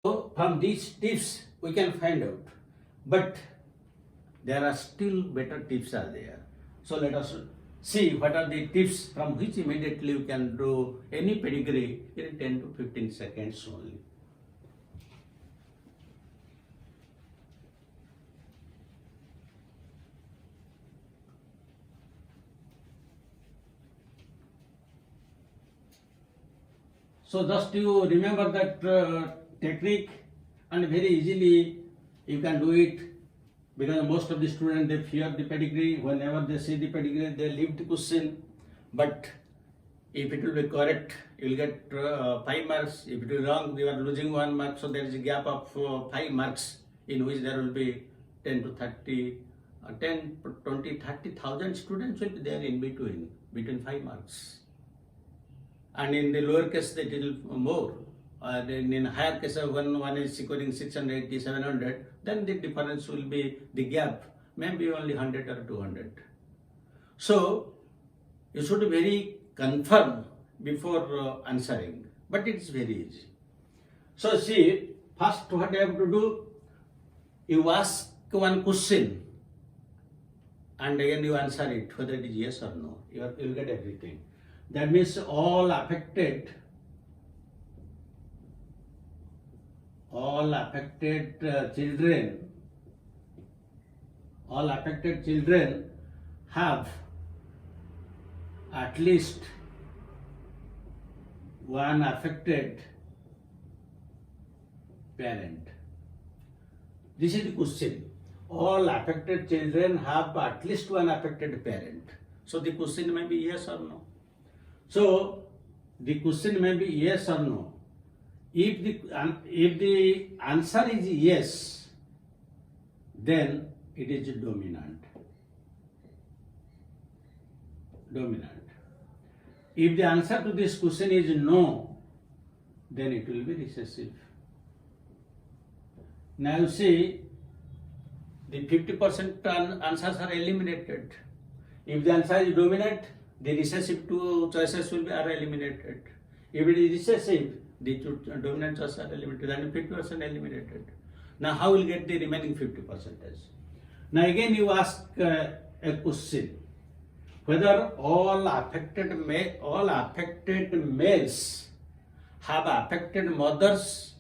So from these tips we can find out, but there are still better tips are there. So let us see what are the tips from which immediately you can do any pedigree in 10 to 15 seconds only. So just you remember that technique, and very easily you can do it, because most of the students they fear the pedigree. Whenever they see the pedigree they leave the question, but if it will be correct you will get 5 marks. If it is wrong you are losing 1 mark, so there is a gap of 5 marks in which there will be 10 to 30 10 20 30,000 students will be there in between 5 marks. And in the lower case it will more. Then in higher case, when one is scoring 680, 700, then the difference will be, the gap maybe only 100 or 200. So you should be very confirm before answering, but it's very easy. So see, first what you have to do, you ask one question and again you answer it, whether it is yes or no. You will get everything. That means all affected children have at least one affected parent. This is the question. All affected children have at least one affected parent. So the question may be yes or no. So the question may be yes or no. If the answer is yes, then it is dominant. If the answer to this question is no, then it will be recessive. Now you see, the 50% answers are eliminated. If the answer is dominant, the recessive two choices are eliminated. If it is recessive, the two dominant choices are eliminated, and 50% eliminated. Now how will get the remaining 50%? Now again you ask a question, whether all affected males have affected mothers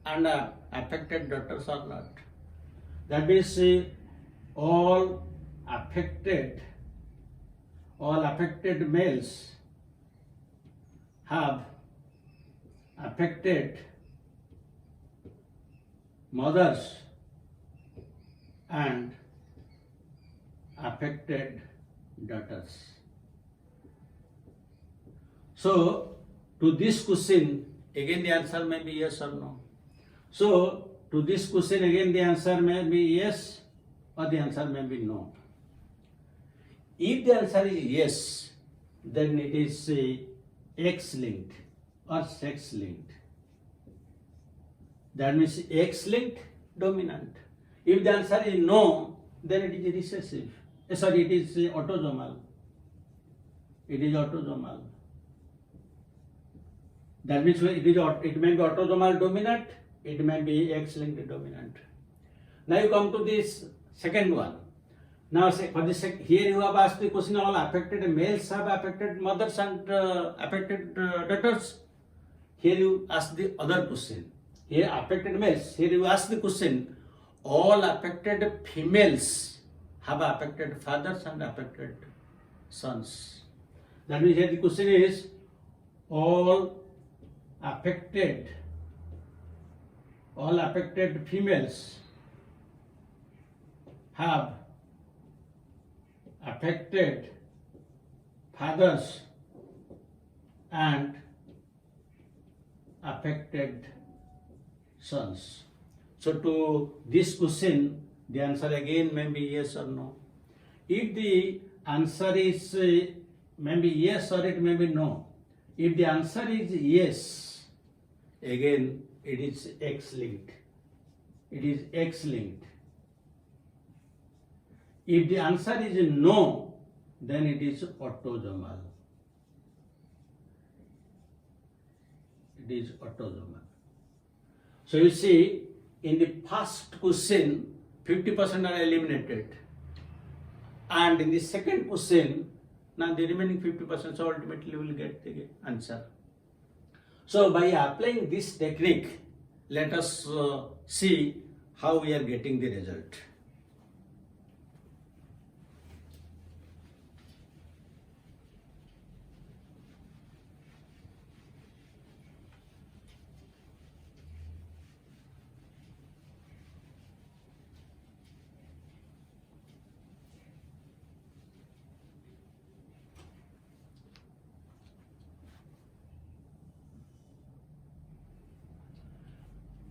and affected daughters or not. That means all affected males have affected mothers and affected daughters. So to this question again the answer may be yes or no. So to this question again the answer may be yes or the answer may be no. If the answer is yes, then it is X-linked or sex-linked. That means X-linked, dominant. If the answer is no, then it is recessive. It is autosomal. It is autosomal. That means it may be autosomal dominant, it may be X-linked dominant. Now you come to this second one. Now here you have asked the question, all affected males have affected mothers and affected daughters. Here you ask the other question. Here affected males. Here you ask the question, all affected females have affected fathers and affected sons. That means here the question is, all affected females have affected fathers and affected sons. So to this question, the answer again may be yes or no. If the answer is maybe yes or it may be no. If the answer is yes, again it is X-linked. It is X-linked. If the answer is no, then it is autosomal. It is autosomal. So you see, in the first question, 50% are eliminated. And in the second question, now the remaining 50%, so ultimately we will get the answer. So by applying this technique, let us see how we are getting the result.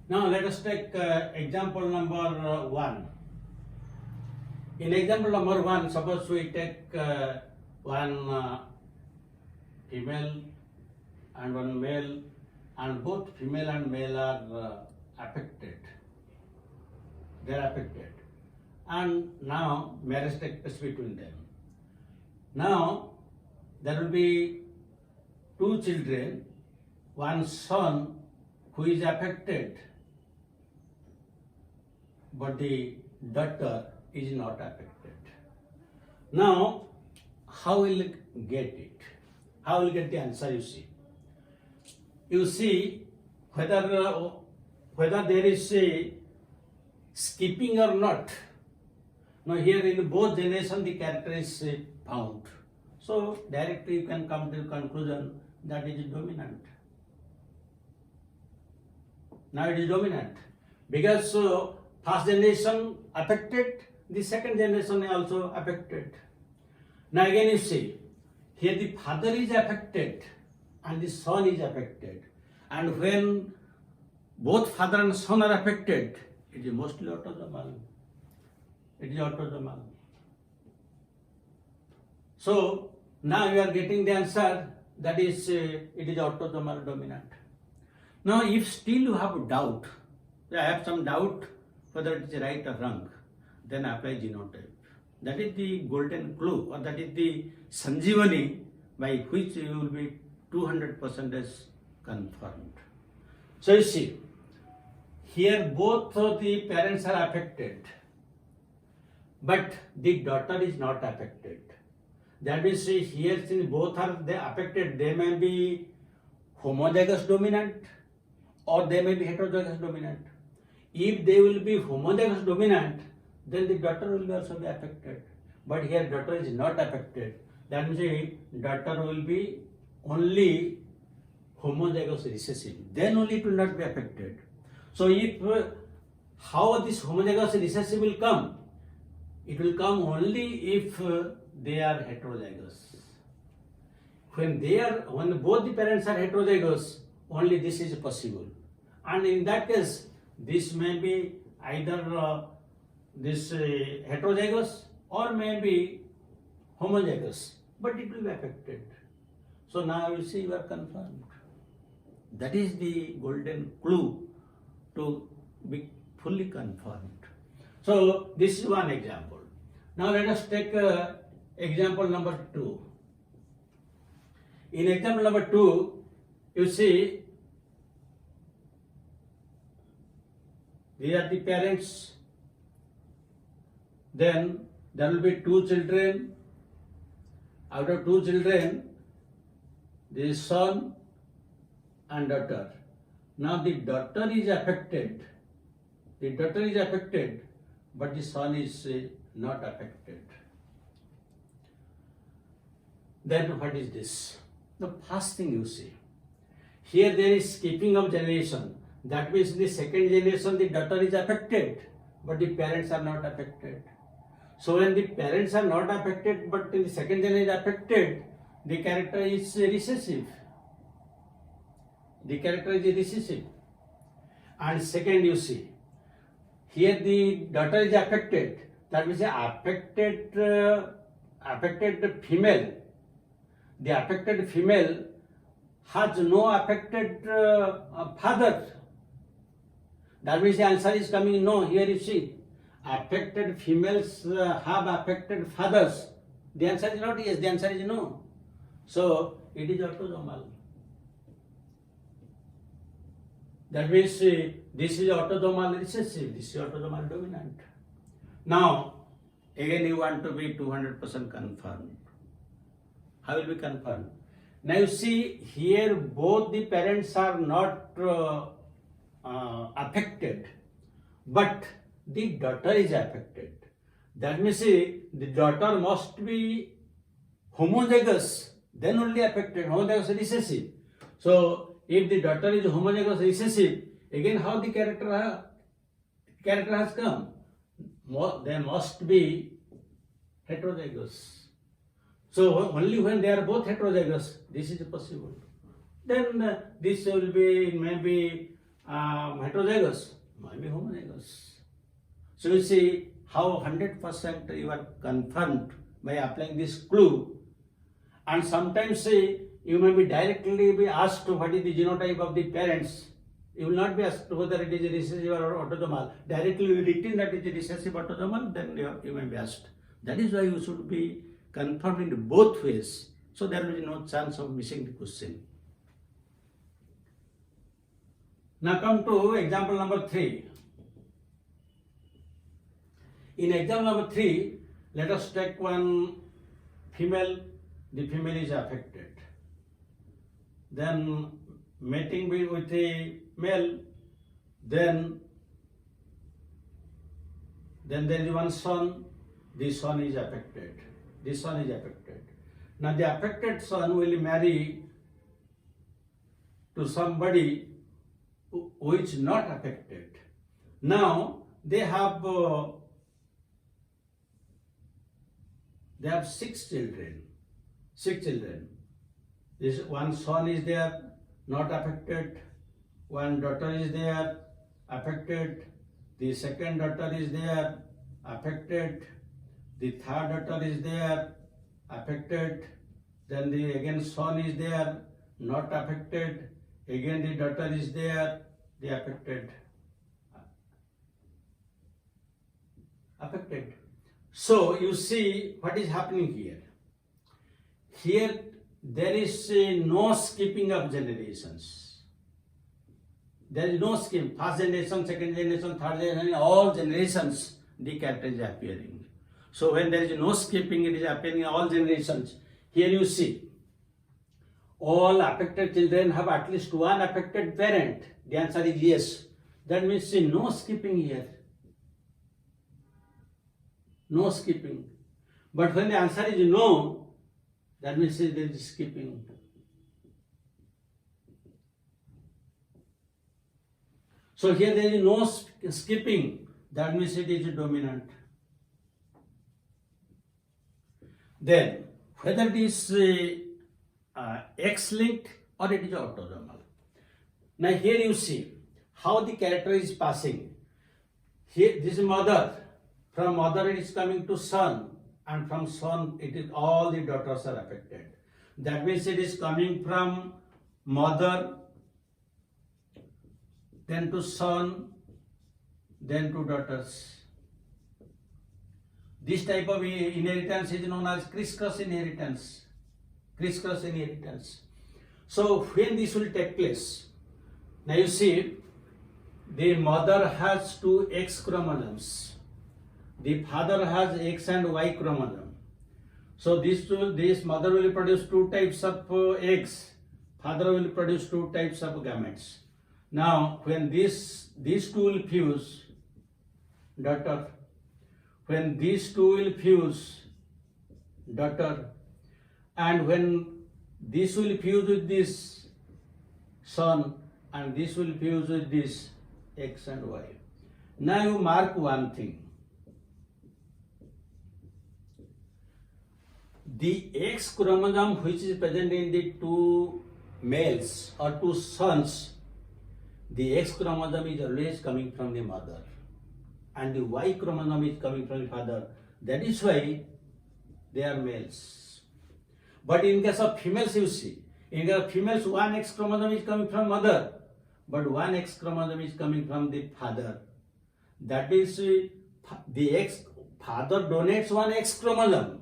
Now let us take example number 1. In example number 1, suppose we take one female and one male, and both female and male are affected. They are affected. And now marriage takes place between them. Now there will be 2 children, one son who is affected, but the daughter is not affected. Now, how will you get it? How will you get the answer? You see whether there is a skipping or not. Now here in both generations the character is found. So directly you can come to the conclusion that it is dominant. Now it is dominant because first generation affected, the second generation is also affected. Now again you see, here the father is affected and the son is affected. And when both father and son are affected, it is mostly autosomal. It is autosomal. So now you are getting the answer, that is, it is autosomal dominant. Now if still you have doubt, I have some doubt whether it is right or wrong, then apply genotype. That is the golden clue, or that is the sanjivani by which you will be 200% confirmed. So you see, here both of the parents are affected, but the daughter is not affected. That means here since both are affected, they may be homozygous dominant or they may be heterozygous dominant. If they will be homozygous dominant, then the daughter will also be affected. But here daughter is not affected. That means the daughter will be only homozygous recessive. Then only it will not be affected. So if how this homozygous recessive will come? It will come only if they are heterozygous. When both the parents are heterozygous, only this is possible. And in that case, this may be either this heterozygous or may be homozygous, but it will be affected. So now you see you are confirmed. That is the golden clue to be fully confirmed. So this is one example. Now let us take example number 2. In example number 2, you see these are the parents. Then there will be 2 children. Out of 2 children, there is son and daughter. Now the daughter is affected. The daughter is affected, but the son is not affected. Then what is this? The first thing you see, here there is skipping of generation. That means in the second generation the daughter is affected, but the parents are not affected. So when the parents are not affected, but in the second generation is affected, the character is recessive. The character is recessive. And second you see, here the daughter is affected. That means the affected female. The affected female has no affected father. That means the answer is coming no. Here you see, affected females have affected fathers. The answer is not yes, the answer is no. So it is autosomal. That means this is autosomal recessive, this is autosomal dominant. Now, again you want to be 200% confirmed. How will be confirmed? Now you see here both the parents are not affected, but the daughter is affected. That means the daughter must be homozygous, then only affected, homozygous recessive. So if the daughter is homozygous recessive, again how the character has come? They must be heterozygous. So only when they are both heterozygous, this is possible. Then this will be maybe heterozygous, maybe homozygous. So you see how 100% you are confirmed by applying this clue. And sometimes you may be directly be asked what is the genotype of the parents. You will not be asked whether it is recessive or autosomal. Directly you written that it is recessive autosomal, then you may be asked. That is why you should be confirmed in both ways. So there will be no chance of missing the question. Now come to example number 3. In example number 3, let us take one female. The female is affected. Then mating with a male. Then there is one son. This son is affected. This son is affected. Now the affected son will marry to somebody who is not affected. Now they have 6 children. 6 children. This one son is there, not affected. One daughter is there, affected. The second daughter is there, affected. The third daughter is there, affected. Then the again son is there, not affected. Again the daughter is there, the affected. Affected. So you see what is happening here. Here there is no skipping of generations. There is no skip. First generation, second generation, third generation, all generations the character is appearing. So when there is no skipping, it is appearing in all generations. Here you see all affected children have at least one affected parent. The answer is yes. That means no skipping here. No skipping. But when the answer is no, that means there is skipping. So here there is no skipping. That means it is dominant. Then whether it is X-linked or it is autosomal. Now here you see how the character is passing. Here this is mother. From mother it is coming to son, and from son it is all the daughters are affected. That means it is coming from mother, then to son, then to daughters. This type of inheritance is known as Criss-Cross inheritance. Criss-Cross inheritance. So when this will take place, now you see the mother has 2 X chromosomes. The father has X and Y chromosome. So this mother will produce 2 types of eggs. Father will produce 2 types of gametes. Now, when these 2 will fuse, daughter. When these 2 will fuse, daughter. And when this will fuse with this son, and this will fuse with this X and Y. Now you mark one thing. The X chromosome which is present in the 2 males or 2 sons, the X chromosome is always coming from the mother and the Y chromosome is coming from the father. That is why they are males. But in case of females, you see, in case of females, 1 X chromosome is coming from mother, but 1 X chromosome is coming from the father. That is, the father donates 1 X chromosome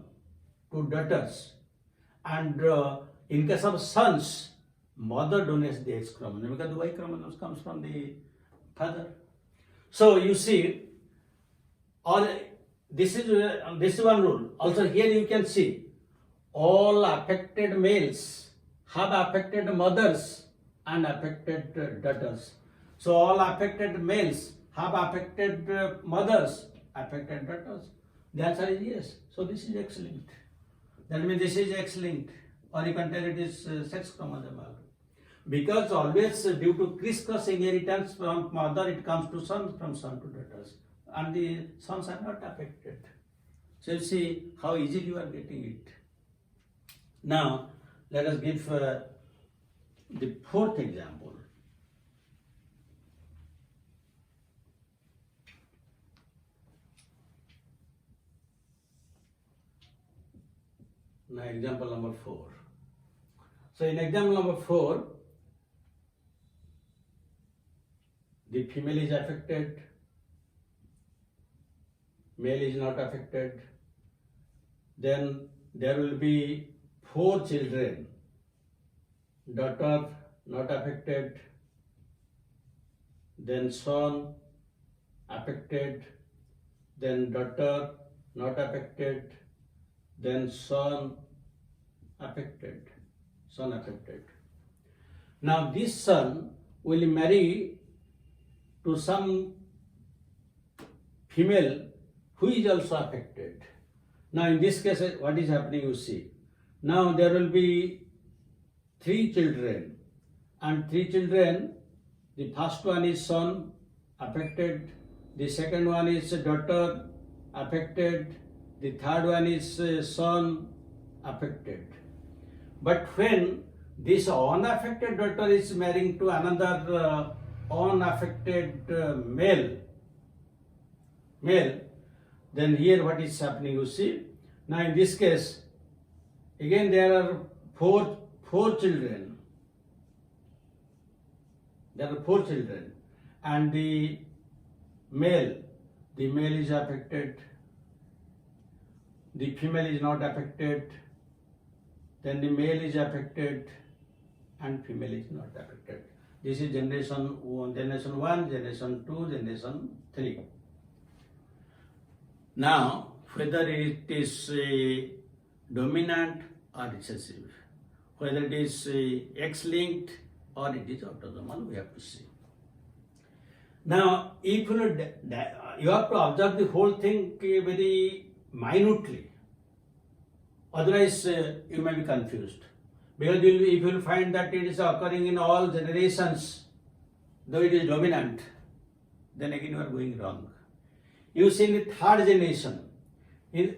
to daughters, and in case of sons, mother donates the X chromosome because the Y chromosome comes from the father. So you see, or this is one rule. Also here you can see all affected males have affected mothers and affected daughters. So all affected males have affected mothers, affected daughters. The answer is yes. So this is X-linked. That means this is X-linked, or you can tell it is sex chromosomal. Because always due to criss-cross inheritance from mother, it comes to son, from son to daughters, and the sons are not affected. So you see how easily you are getting it. Now let us give the fourth example. Now example number 4. So in example number 4, the female is affected, male is not affected. Then there will be 4 children, daughter not affected, then son affected, then daughter not affected, then son affected. Now this son will marry to some female who is also affected. Now in this case, what is happening, you see. Now there will be 3 children, and 3 children, the first one is son affected, the second one is daughter affected, the third one is son affected. But when this unaffected daughter is marrying to another unaffected male, then here what is happening, you see. Now in this case, again there are four children. There are 4 children, and the male is affected, the female is not affected, then the male is affected, and female is not affected. This is generation 1, generation 2, generation 3. Now, whether it is dominant or recessive, whether it is X-linked or it is autosomal, we have to see. Now, if you have to observe the whole thing very minutely, otherwise you may be confused. Because if you will find that it is occurring in all generations, though it is dominant, then again you are going wrong. You see in the 3rd generation,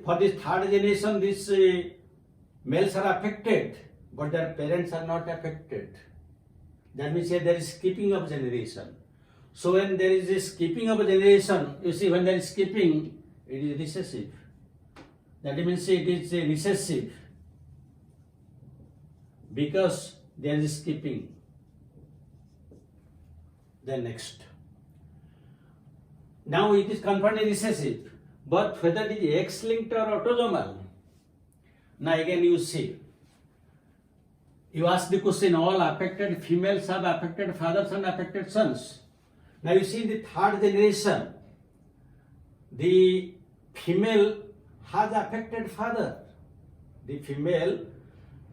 for this 3rd generation, these males are affected, but their parents are not affected. That means there is skipping of generation. So when there is a skipping of a generation, you see when there is skipping, it is recessive. That means it is recessive because there is skipping. Then next. Now it is confirmed recessive, but whether it is X-linked or autosomal. Now again you see. You ask the question, all affected females have affected fathers and affected sons. Now you see in the 3rd generation, the female has affected father. The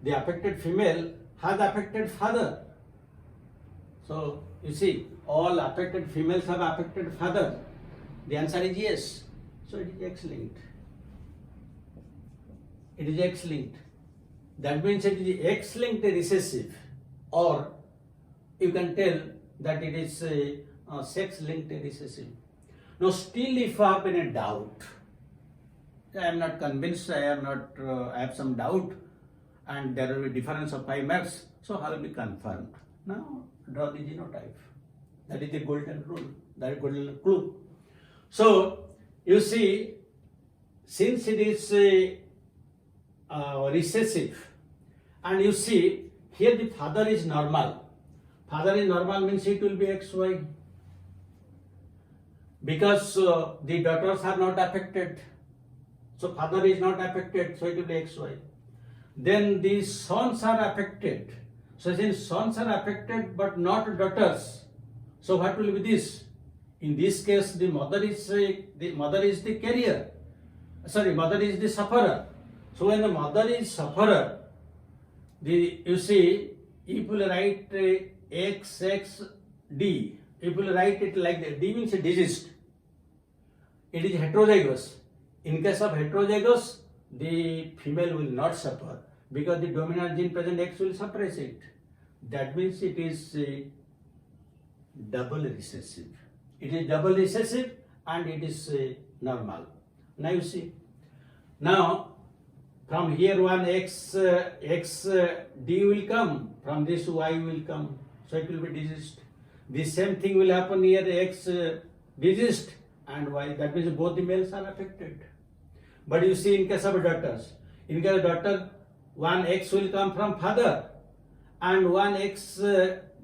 affected female has affected father. So you see, all affected females have affected father. The answer is yes. So it is X-linked. It is X-linked. That means it is X-linked recessive, or you can tell that it is sex-linked recessive. Now still if you have any doubt, I am not convinced, I have some doubt, and there will be difference of 5 marks, so I will be confirmed. Now draw the genotype. That is the golden rule, that is golden clue. So you see, since it is recessive, and you see here the father is normal. Father is normal means it will be XY. Because the daughters are not affected. So father is not affected, so it will be XY. Then the sons are affected. So since sons are affected but not daughters, so what will be this? In this case, the mother is the carrier. Sorry, mother is the sufferer. So when the mother is sufferer, you see, if you write XXD, if you write it like that, D means diseased. It is heterozygous. In case of heterozygous, the female will not suffer because the dominant gene present X will suppress it. That means it is double recessive. It is double recessive and it is normal. Now you see. Now from here one X D will come, from this Y will come. So it will be diseased. The same thing will happen here, X diseased and Y. That means both the males are affected. But you see in case of daughters, in case of daughter, one X will come from father and one X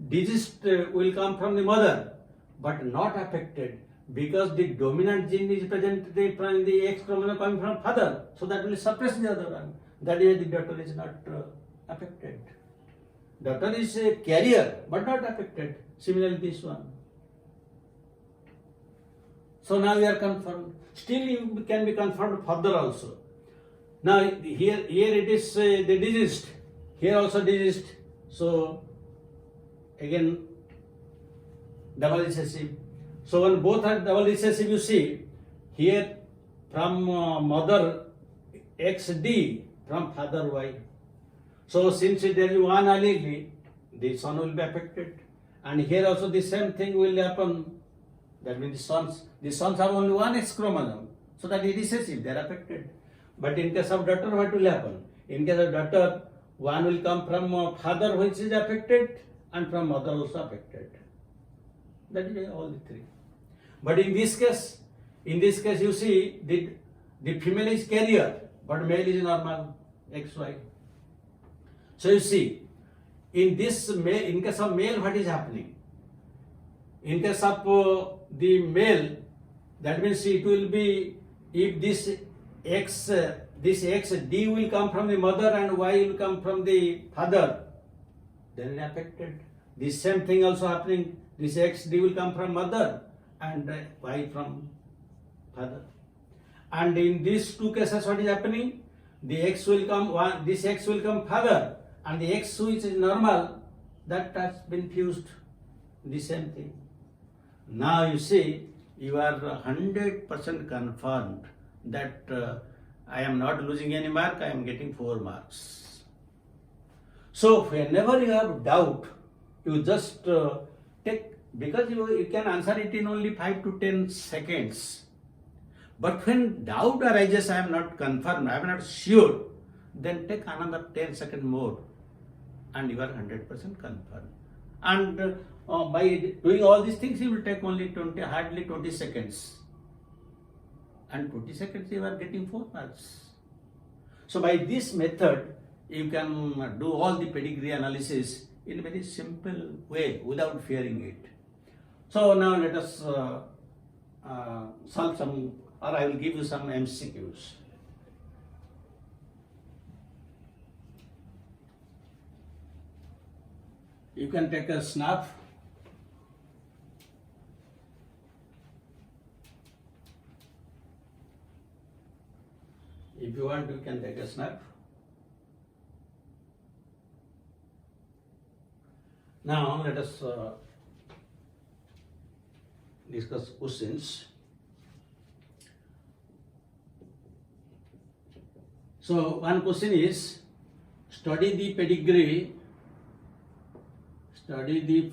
diseased will come from the mother, but not affected because the dominant gene is present from the X chromosome coming from father, so that will suppress the other one. That is why the daughter is not affected. Daughter is a carrier but not affected. Similarly this one. So now you are confirmed. Still you can be confirmed further also. Now here it is the diseased, here also diseased. So again double recessive. So when both are double recessive, you see here from mother XD, from father Y. So since there is one allele, the son will be affected, and here also the same thing will happen. That means the sons have only one X chromosome, so that is recessive, they are affected. But in case of daughter, what will happen? In case of daughter, one will come from father which is affected and from mother also affected. That is all the three. But in this case you see the female is carrier but male is normal, XY. So you see, in case of male, what is happening? In case of the male, that means it will be, if this XD will come from the mother and Y will come from the father, then it is affected. The same thing also happening. This XD will come from mother and Y from father. And in these two cases, what is happening? The X will come, this X will come father, and the X which is normal, that has been fused. The same thing. Now you see, you are 100% confirmed that I am not losing any mark, I am getting 4 marks. So whenever you have doubt, you just take, because you can answer it in only 5 to 10 seconds. But when doubt arises, I am not confirmed, I am not sure, then take another 10 seconds more and you are 100% confirmed. And by doing all these things, you will take only hardly 20 seconds. And 20 seconds you are getting 4 marks. So by this method, you can do all the pedigree analysis in a very simple way without fearing it. So now let us solve some, or I will give you some MCQs. You can take a snap. If you want, you can take a snap. Now let us discuss questions. So one question is, study the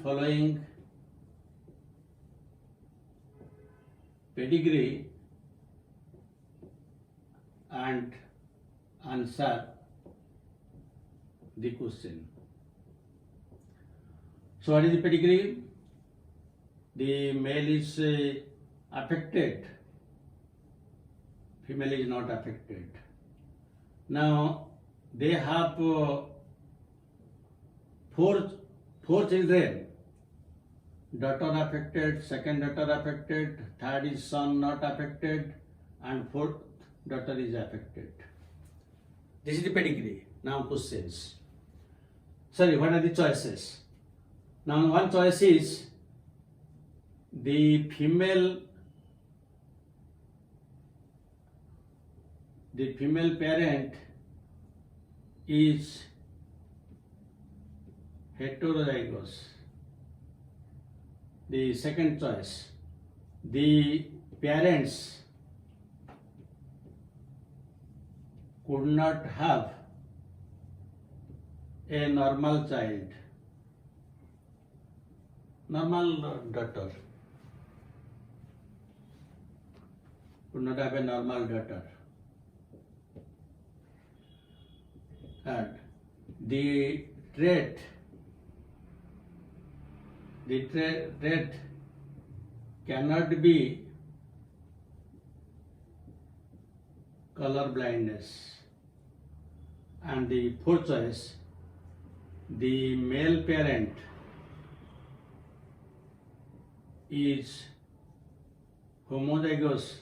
following pedigree and answer the question. So what is the pedigree? The male is affected, female is not affected. Now they have 4 children. Daughter affected, second daughter affected, third is son not affected, and fourth daughter is affected. This is the pedigree. Now questions. sorry, what are the choices? Now one choice is the female parent is heterozygous. The second choice, the parents could not have a normal child, normal daughter, could not have a normal daughter. And the trait cannot be color blindness. And the fourth choice, the male parent is homozygous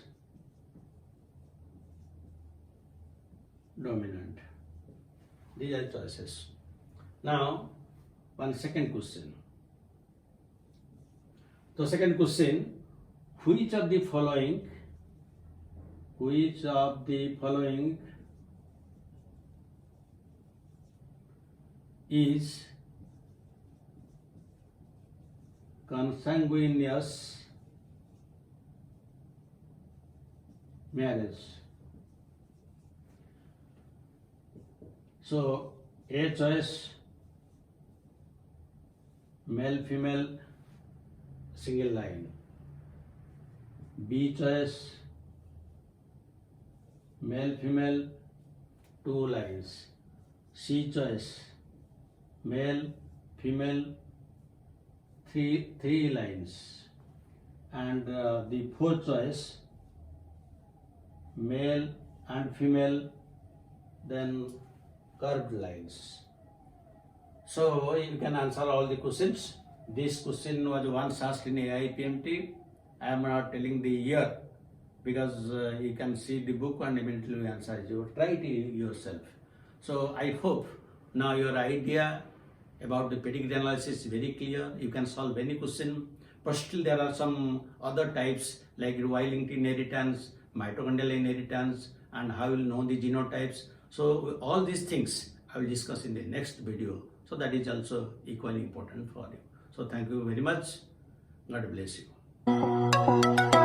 dominant. These are choices. Now, one second question. The second question, which of the following is consanguineous marriage? So, A choice, male female single line. B choice, male female two lines. C choice, male female three lines. And the fourth choice, male and female then curved lines. So you can answer all the questions. This question was once asked in AIPMT. I am not telling the year because you can see the book and immediately answer. You try it yourself. So I hope now your idea about the pedigree analysis is very clear. You can solve any question, but still there are some other types like Y-linked inheritance, mitochondrial inheritance, and how you will know the genotypes. So all these things I will discuss in the next video. So that is also equally important for you. So thank you very much. God bless you.